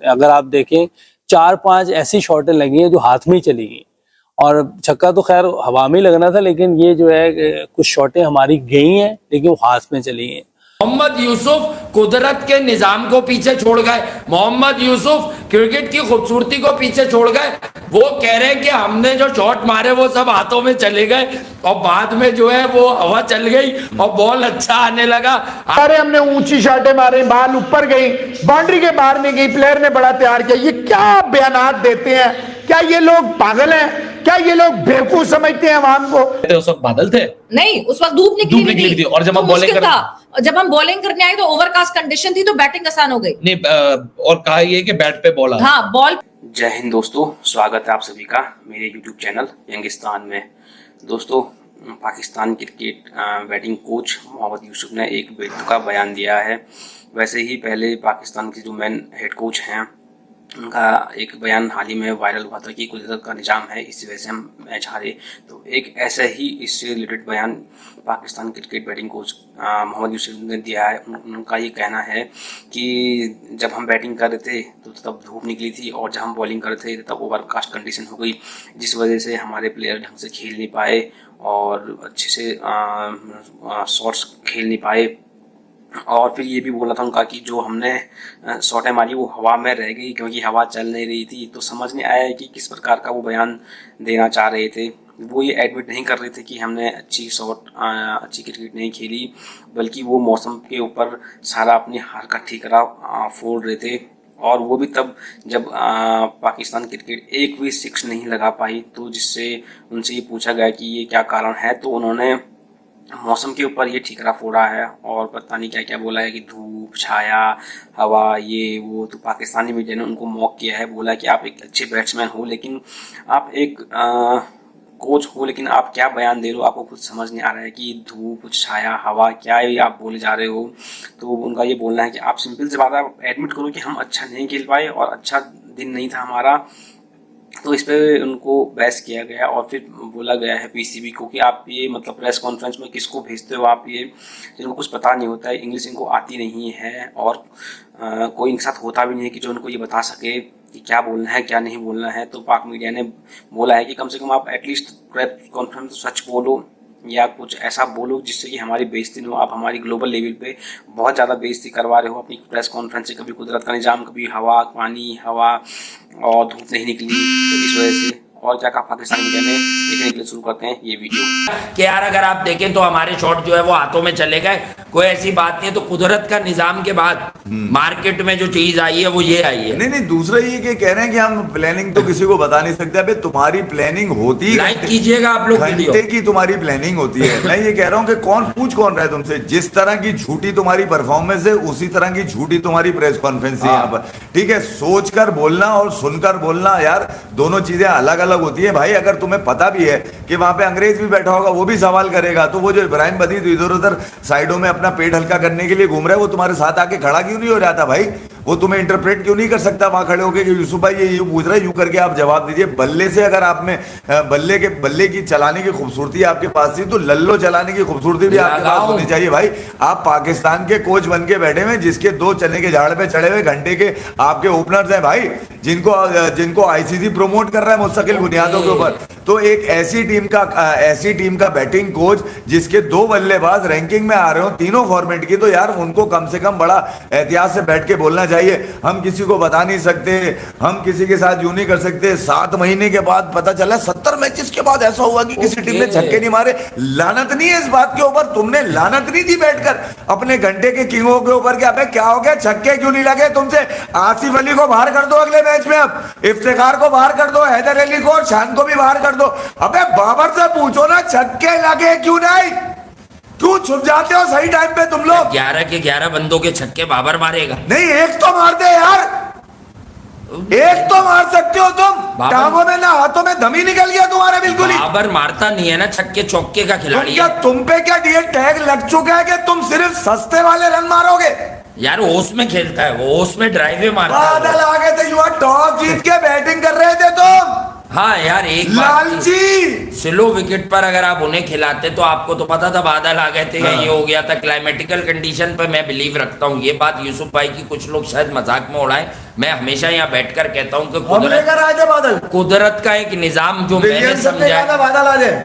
अगर आप देखें 4-5 ऐसी शॉटें लगी हैं जो हाथ में ही चली गई और छक्का तो खैर हवा में ही लगना था, लेकिन ये जो है कुछ शॉटें हमारी गई हैं लेकिन वो हाथ में चली हैं। मोहम्मद यूसुफ कुदरत के निजाम को पीछे छोड़ गए, मोहम्मद यूसुफ क्रिकेट की खूबसूरती को पीछे छोड़ गए। वो कह रहे हैं कि हमने जो शॉट मारे वो सब हाथों में चले गए और बाद में जो है वो हवा चल गई और बॉल अच्छा आने लगा। अरे हमने ऊंची शॉटें मारे, बॉल ऊपर गई, बाउंड्री के बाहर नहीं गई, प्लेयर ने बड़ा तैयार किया। ये क्या बयानात देते हैं? क्या ये लोग पागल हैं? क्या ये लोग बेवकूफ समझते हैं आवाम को? उस वक्त बादल थे नहीं, उस वक्त धूप निकली थी और जब हम बॉलिंग करने आए तो ओवरकास्ट कंडीशन थी तो बैटिंग आसान हो गई। नहीं, और कहा ये कि बैट पे बॉल हाँ बॉल। जय हिंद दोस्तों, स्वागत है आप सभी का मेरे YouTube चैनल यंगिस्तान में। दोस्तों, Pakistan cricket batting coach Mohammad Yousuf ने एक बेतुका बयान दिया है। वैसे ही पहले पाकिस्तान के जो मेन हेड कोच हैं उनका एक बयान हाल ही में वायरल हुआ था कि कुदरत का निजाम है, इसी वजह से हम मैच हारे। तो एक ऐसा ही इससे रिलेटेड बयान Pakistan cricket batting coach Mohammad Yousuf ने दिया है। उनका ये कहना है कि जब हम बैटिंग कर रहे थे तो तब धूप निकली थी और जब हम बॉलिंग कर रहे थे तब ओवरकास्ट कंडीशन हो गई, जिस वजह से हमारे प्लेयर ढंग से खेल नहीं पाए और अच्छे से शॉट्स खेल नहीं पाए। और फिर ये भी बोला था उनका कि जो हमने शॉटें मारी वो हवा में रह गई क्योंकि हवा चल नहीं रही थी। तो समझ नहीं आया कि किस प्रकार का वो बयान देना चाह रहे थे। वो ये एडमिट नहीं कर रहे थे कि हमने अच्छी क्रिकेट नहीं खेली, बल्कि वो मौसम के ऊपर सारा अपनी हार का ठीकरा फोड़ रहे थे। और वो भी तब जब पाकिस्तान क्रिकेट एक भी सिक्स नहीं लगा पाई, तो जिससे उनसे ये पूछा गया कि ये क्या कारण है, तो उन्होंने मौसम के ऊपर ये ठीकरा फोड़ा है और पता नहीं क्या क्या बोला है कि धूप, छाया, हवा, ये वो। तो पाकिस्तानी मीडिया ने उनको मॉक किया है, बोला कि आप एक अच्छे बैट्समैन हो, लेकिन आप एक कोच हो, लेकिन आप क्या बयान दे रहे हो, आपको कुछ समझ नहीं आ रहा है कि धूप, छाया, हवा क्या है आप बोले जा रहे हो। तो उनका ये बोलना है कि आप सिंपल सी बात है, आप एडमिट करो कि हम अच्छा नहीं खेल पाए और अच्छा दिन नहीं था हमारा। तो इस पे उनको बहस किया गया और फिर बोला गया है पीसीबी को कि आप ये मतलब प्रेस कॉन्फ्रेंस में किसको भेजते हो आप, ये जिनको कुछ पता नहीं होता है, इंग्लिश इनको आती नहीं है और कोई इनके साथ होता भी नहीं है कि जो उनको ये बता सके कि क्या बोलना है क्या नहीं बोलना है। तो पाक मीडिया ने बोला है कि कम से कम आप एटलीस्ट प्रेस कॉन्फ्रेंस सच बोलो या कुछ ऐसा बोलो जिससे कि हमारी बेइज्जती न हो। आप हमारी ग्लोबल लेवल पे बहुत ज़्यादा बेइज्जती करवा रहे हो अपनी प्रेस कॉन्फ्रेंस से। कभी कुदरत का निजाम, कभी हवा, पानी, हवा और धूप नहीं निकली, तो इस वजह से। और क्या कहा पाकिस्तानी मीडिया ने, देखने के लिए शुरू करते हैं ये वीडियो। कि यार अगर आप देखें तो हमारे शॉट जो है वो हाथों में चले गए, कोई ऐसी बात नहीं है। तो कुदरत का निजाम के बाद मार्केट में जो चीज आई है वो ये आई है। नहीं, दूसरा ये कि कह रहे हैं कि हम प्लानिंग तो किसी को बता नहीं सकते। अबे तुम्हारी प्लानिंग होती है, लाइक कीजिएगा आप लोग, घंटे की तुम्हारी प्लानिंग होती है। मैं ये कह रहा हूँ कि कौन रहा है तुमसे। जिस तरह की झूठी तुम्हारी परफॉर्मेंस है उसी तरह की झूठी तुम्हारी प्रेस कॉन्फ्रेंस है यहाँ पर, ठीक है। सोचकर बोलना और सुनकर बोलना यार दोनों चीजें अलग अलग होती है भाई। अगर तुम्हें पता भी है कि वहां पे अंग्रेज भी बैठा होगा, वो भी सवाल करेगा, तो वो जो इब्राहिम बदी तो इधर उधर साइडों में अपना पेट हल्का करने के लिए घूम रहा है, वो तुम्हारे साथ आके खड़ा क्यों नहीं हो जाता भाई? वो तुम्हें इंटरप्रेट क्यों नहीं कर सकता वहां खड़े होकर कि यूसुफ भाई ये यूं पूछ रहा है, यूं करके आप जवाब दीजिए। बल्ले से अगर आप में बल्ले की चलाने की खूबसूरती आपके पास थी, तो लल्लो चलाने की खूबसूरती भी आपके पास होनी चाहिए भाई। आप पाकिस्तान के कोच बन के बैठे हुए, जिसके 2 चने के झाड़ पे चढ़े हुए घंटे के आपके ओपनर्स हैं भाई, जिनको आईसीसी प्रमोट कर रहा है मुस्तकिल बुनियादों के ऊपर। तो एक ऐसी टीम का बैटिंग कोच जिसके 2 बल्लेबाज रैंकिंग में आ रहे हो तीनों फॉर्मेट की, तो यार उनको कम से कम बड़ा एहतियात से बैठ के बोलना चाहिए। हम किसी को बता नहीं सकते, हम किसी के साथ यूं नहीं कर सकते। 7 महीने के बाद पता चला 70 मैचेस के बाद ऐसा हुआ कि किसी टीम ने छक्के नहीं मारे। लानत नहीं है इस बात के ऊपर, तुमने लानत नहीं दी बैठकर अपने घंटे के किंगों के ऊपर कि अबे क्या हो गया, छक्के क्यों नहीं लगे तुमसे? आसिफ अली को बाहर कर दो अगले मैच में, अब इफ्तिखार को बाहर कर दो, हैदर अली को और शान को भी बाहर कर दो। अबे बाबर से पूछो ना छक्के लगे क्यों नहीं, क्यों छुप जाते हो सही टाइम पे तुम लोग? 11 के 11 बंदों के छक्के बाबर मारेगा? नहीं, एक तो मार दे यार, एक तो मार सकते हो तुम। टांगों में ना हाथों में दम ही निकल गया तुम्हारे बिल्कुल ही। बाबर मारता नहीं है ना छक्के, चौके का खिलाड़ी है। तुम पे क्या टैग लग चुका है कि तुम सिर्फ सस्ते वाले रन मारोगे? यार होश में खेलता है वो, होश में ड्राइवे मारता है। बादल आ गए थे, युवा टॉस जीत के बैटिंग कर रहे थे तुम। हाँ यार, एक बात थी, लालची। स्लो विकेट पर अगर आप उन्हें खिलाते तो आपको तो पता था बादल आ गए थे या ये हो गया था। क्लाइमेटिकल कंडीशन पर मैं बिलीव रखता हूँ। ये बात यूसुफ भाई की कुछ लोग शायद मजाक में उड़ाएं, मैं हमेशा यहाँ बैठकर कहता हूँ कि हम लेकर आए थे बादल, कुदरत का एक निजाम जो मैंने विलियमसन ने समझा कहा था बादल आ जाए।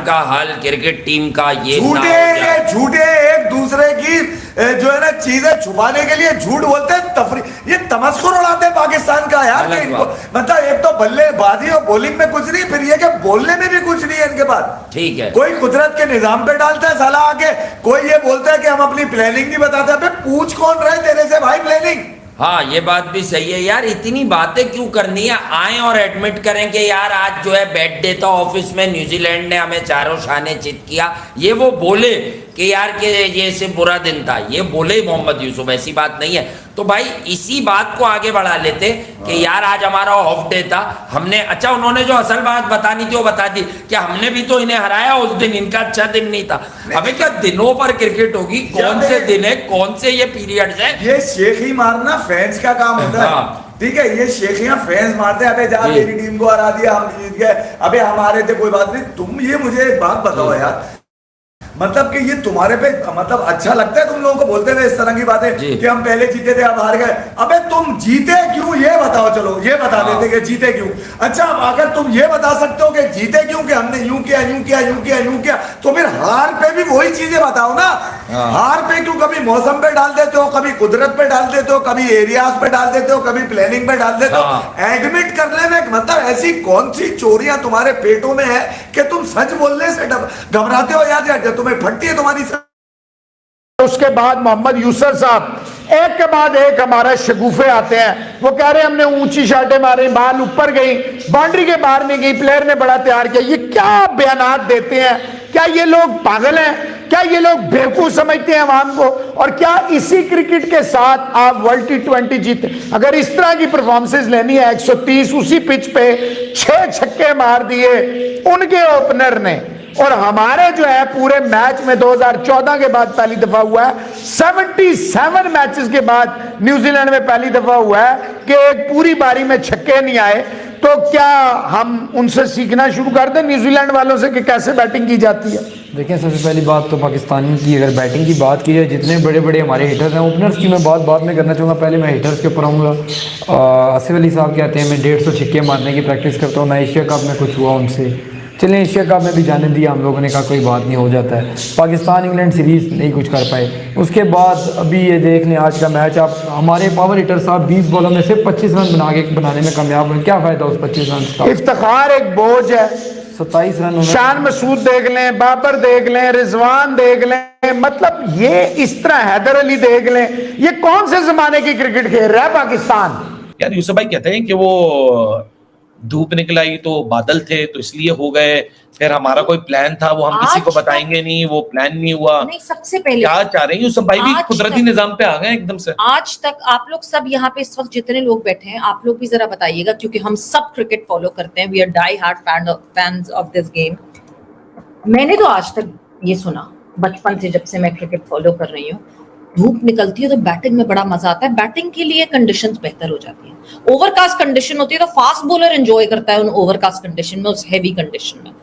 का हाल क्रिकेट टीम का ये ना झूठे, हो जाए। ये झूठे एक दूसरे की जो है ना चीजें छुपाने के लिए झूठ बोलते हैं, तफरी, ये तमस्कुर उड़ाते हैं पाकिस्तान का यार। अलग कि इनको बात। मतलब एक तो बल्लेबाजी और बॉलिंग में कुछ नहीं, फिर ये कि बोलने में भी कुछ नहीं है इनके पास। ठीक है, कोई कुदरत के निजाम पे डालता है साला आके, कोई ये बोलता है कि हम अपनी प्लानिंग नहीं बताते। अबे पूछ कौन रहे तेरे से भाई प्लानिंग? हाँ ये बात भी सही है यार। इतनी बातें क्यों करनी है? आए और एडमिट करें कि यार आज जो है बैड डे था ऑफिस में, न्यूजीलैंड ने हमें चारों शाने चित किया। ये वो बोले कि यार कि ये से बुरा दिन था, ये बोले मोहम्मद यूसुफ, ऐसी बात नहीं है। तो भाई इसी बात को आगे बढ़ा लेते कि यार आज हमारा ऑफ डे था, हमने अच्छा, उन्होंने जो असल बात बतानी थी वो बता दी कि हमने भी तो इन्हें हराया उस दिन, इनका अच्छा दिन नहीं था। अबे क्या दिनों पर क्रिकेट होगी? कौन से दिन है, कौन से ये पीरियड्स है? ये शेखी मारना फैंस का काम होता है। हाँ। ठीक है, ये शेखियां फैंस मारते हैं, अबे जा जी। मेरी टीम को हरा दिया, हम जीत गए, अबे हमारे थे, कोई बात नहीं। तुम ये मुझे एक बात बताओ यार, मतलब कि ये तुम्हारे पे मतलब अच्छा लगता है तुम लोगों को बोलते हुए इस तरह की बातें जी। कि हम पहले जीते थे अब हार गए? अबे तुम जीते क्यों ये बताओ, चलो ये बता देते कि जीते क्यों। अच्छा, अगर तुम ये बता सकते हो कि जीते क्यों, कि हमने यूं किया यूं किया यूं किया यूं किया, तो फिर हार पे भी वही चीजें बताओ ना। हार पे क्यों कभी मौसम पे डाल देते हो, कभी कुदरत पे डाल देते हो, कभी एरियाज पे डाल देते हो, कभी प्लानिंग पे डाल देते हो। एडमिट करने में मतलब ऐसी कौन सी चोरियां तुम्हारे पेटों में है कि तुम सच बोलने से घबराते हो यार? तुम्हें फटती है तुम्हारी उसके बाद मोहम्मद यूसुफ साहब एक के बाद एक हमारा शगुफे आते हैं। वो कह रहे हैं हमने ऊंची शॉटें मारी, बाल ऊपर गई, बाउंड्री के बाहर नहीं गई, प्लेयर ने बड़ा तैयार किया। ये क्या बयानात देते हैं? क्या ये लोग पागल हैं? क्या ये लोग बेवकूफ समझते हैं अवाम को? और क्या इसी क्रिकेट के साथ आप वर्ल्ड T20 जीते? अगर इस तरह की परफॉर्मेंसेस लेनी है, 130 उसी पिच पे 6 छक्के मार दिए उनके ओपनर ने, और हमारे जो है पूरे मैच में 2014 के बाद पहली दफा हुआ है, 77 मैचेस के बाद न्यूजीलैंड में पहली दफा हुआ है कि एक पूरी बारी में छक्के नहीं आए। तो क्या हम उनसे सीखना शुरू कर दें न्यूजीलैंड वालों से कि कैसे बैटिंग की जाती है? देखिए, सबसे पहली बात तो पाकिस्तान की अगर बैटिंग की बात की जाए, जितने बड़े बड़े हमारे हिटर्स हैं, ओपनर्स की मैं बाद में करना चाहूँगा। पहले मैं हिटर्स के ऊपर आऊँगा। आसिफ अली साहब कहते हैं मैं 150 छक्के मारने की प्रैक्टिस करता हूँ। मैं एशिया कप में कुछ हुआ उनसे, चलें एशिया कप में भी जाने दिया, हम लोगों ने कहा कोई बात नहीं, हो जाता है। पाकिस्तान इंग्लैंड सीरीज़ नहीं कुछ कर पाए। उसके बाद अभी ये देख लें आज का मैच, आप हमारे पावर हिटर साहब 20 बॉलों में से 25 रन बनाने में कामयाब हुए। क्या फ़ायदा उस 25 रन का? इफ्तिखार एक बोझ है। 27 रन शान मसूद देख लें, बाबर देख लें, रिजवान देख लें, मतलब ये इस तरह हैदर अली देख लें, ये कौन से जमाने की क्रिकेट खेल रहा है पाकिस्तान? यार यूसुफ भाई कहते हैं कि वो धूप निकल आई तो बादल थे तो इसलिए हो गए, फिर हमारा कोई प्लान था वो हम किसी को बताएंगे नहीं, वो प्लान नहीं हुआ। नहीं, सबसे पहले क्या चाह रहे हैं यूसुफ भाई भी आज कुदरती तक- निजाम पे आ गए एकदम से? आज तक आप लोग सब यहाँ पे इस वक्त जितने लोग बैठे हैं, आप लोग भी जरा बताइएगा, क्योंकि हम सब क्रिकेट फॉलो करते हैं, we are die hard fans of this game. मैंने तो आज तक ये सुना बचपन से, जब से मैं क्रिकेट फॉलो कर रही हूँ, धूप निकलती है तो बैटिंग में बड़ा मजा आता है। बैटिंग के लिए कंडीशंस बेहतर हो जाती हैं। ओवरकास्ट कंडीशन होती है तो फास्ट बॉलर एंजॉय करता है उन ओवरकास्ट कंडीशन में, उस हेवी कंडीशन में।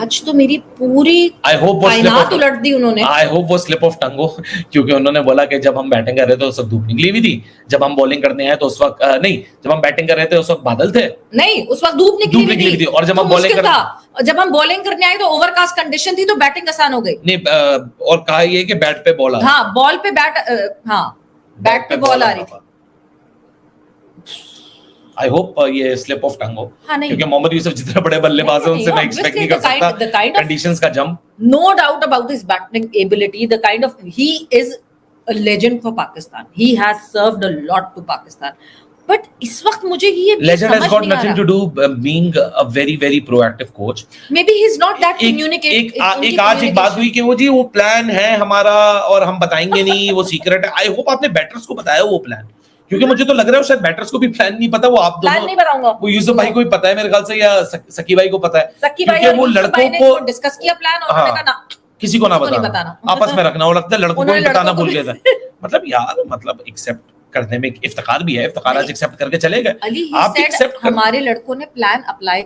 आज तो मेरी पूरी कायनात उलट दी उन्होंने। आई होप वो स्लिप ऑफ टंग हो, क्योंकि उन्होंने बोला कि जब हम बैटिंग कर रहे थे उस वक्त धूप निकली हुई थी, जब हम बॉलिंग करने आए तो उस वक्त नहीं, जब हम बैटिंग कर रहे थे उस वक्त बादल थे, नहीं उस वक्त धूप निकली हुई थी, और जब हम बॉलिंग जब हम बॉलिंग करने आए तो ओवरकास्ट कंडीशन थी तो बैटिंग आसान हो गई। नहीं, और कहा ये कि बैट पे बॉल आ, हाँ बॉल पे बैट पे बॉल आ रही थी। आई होप ये स्लिप ऑफ टंग हो, हाँ, नहीं। क्योंकि मोहम्मद यूसुफ जितने बड़े बल्लेबाज हैं उनसे मैं एक्सपेक्ट नहीं कर सकता कंडीशंस का jump. No doubt about his batting ability, the kind of, he is a legend for Pakistan. He has served a lot to Pakistan. But इस वक्त मुझे ये Legend has got nothing to do being a very very proactive coach. Maybe he's not that communicative. एक आज एक बात हुई कि वो जी वो प्लान है हमारा और हम बताएंगे नहीं, वो सीक्रेट है। आई होप आपने बैटर्स को बताया वो प्लान, क्योंकि मुझे तो लग रहा है शायद बैटर्स को भी प्लान नहीं पता। वो आप प्लान नहीं बताऊंगा, वो यूसुफ भाई को भी पता है मेरे ख्याल से, या सकी भाई को पता है, सकी भाई क्योंकि वो और लड़कों ने को डिस्कस किया प्लान और उन्होंने कहा ना किसी को ना नहीं बताना, बताना। आपस में रखना। वो लगता है लड़कों को भी उन्होंने बताना लड़कों भूल को गए थे। मतलब यार, मतलब एक्सेप्ट करने में इफ्तिखार भी है, इफ्तिखार आज एक्सेप्ट करके चले गए। अली आप he said एक्सेप्ट हमारे लड़कों ने प्लान अप्लाई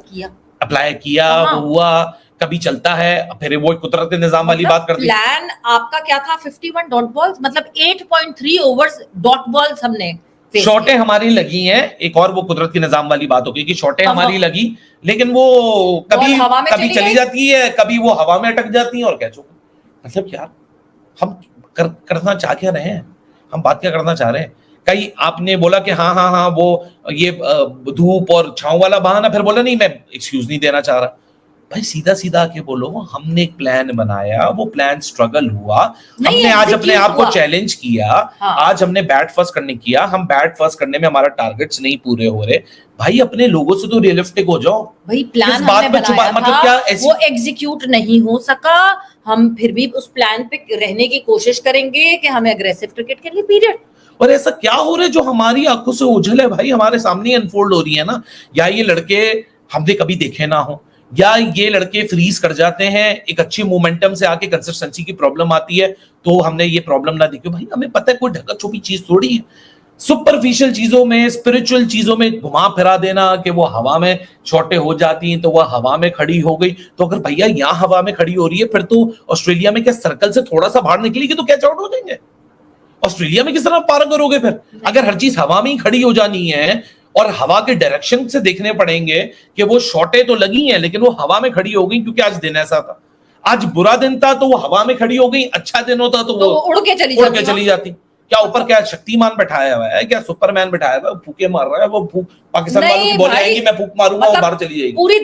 किया वो हुआ, कभी चलता है, फिर वो कुदरत के निजाम वाली बात करती है। प्लान आपका क्या था? 51 डॉट बॉल्स, मतलब 8.3 ओवर्स डॉट बॉल्स हमने face शॉटें किया। हमारी लगी हैं, एक और वो कुदरत के निजाम वाली बात हो गई कि शॉटें हमारी लगी, लेकिन वो कभी हवा में कभी चली चली गई। जाती है, कभी वो हवा में अटक जाती है और कैच हो गई। मतलब यार हम करना चाह क्या रहे हैं, हम बात क्या करना चाह रहे हैं? कई आपने बोला कि हाँ वो ये धूप और छांव वाला बहाना, फिर बोला नहीं मैं एक्सक्यूज नहीं देना चाह रहा। भाई सीधा सीधा आके बोलो, हमने एक प्लान बनाया, वो प्लान स्ट्रगल हुआ, नहीं, हमने आज अपने आप को हुआ। चैलेंज किया, हाँ। आज हमने बैट फर्स्ट करने किया, हम बैट फर्स्ट करने में हमारा टारगेट्स नहीं पूरे हो रहे। भाई अपने लोगों से तो रियलिस्टिक हो जाओ। भाई प्लान किस बात हमने पे छुपा, बनाया मतलब था, क्या ऐसी वो एग्जीक्यूट नहीं हो सका। हम फिर भी उस प्लान पे रहने की कोशिश करेंगे कि हमें अग्रेसिव क्रिकेट के लिए पीरियड। और ऐसा क्या हो रहा है जो हमारी आंखों से ओझल है भाई, हमारे सामने अनफोल्ड हो रही है ना। या ये लड़के हमने कभी देखे ना हो, या ये लड़के फ्रीज कर जाते हैं, एक अच्छी मोमेंटम से आके कंसिस्टेंसी की प्रॉब्लम आती है तो हमने ये प्रॉब्लम ना देखी। भाई हमें पता है कोई ढका छुपी चीज थोड़ी है। सुपरफिशियल चीजों में, स्पिरिचुअल चीजों में घुमा फिरा देना कि वो हवा में शॉटें हो जाती हैं तो वह हवा में खड़ी हो गई। तो अगर भैया यहाँ हवा में खड़ी हो रही है, फिर तो ऑस्ट्रेलिया में क्या सर्कल से थोड़ा सा बाहर निकलेगी तो कैच आउट हो जाएंगे? ऑस्ट्रेलिया में किस तरह पार करोगे फिर? अगर हर चीज हवा में ही खड़ी हो जानी है और हवा के डायरेक्शन से देखने पड़ेंगे कि वो शॉटें तो लगी हैं लेकिन वो हवा में खड़ी हो गई क्योंकि आज दिन ऐसा था। आज बुरा दिन था तो वो हवा में खड़ी हो गई, अच्छा दिन होता तो वो उड़ के चली जाती। क्या ऊपर क्या शक्तिमान बैठाया हुआ है, क्या सुपरमैन बैठाया हुआ है? फूके मार रहा है वो, पाकिस्तान वालों की बॉलें आएंगी, मैं फूक मारूंगा, वो बाहर चली जाएगी। पूरी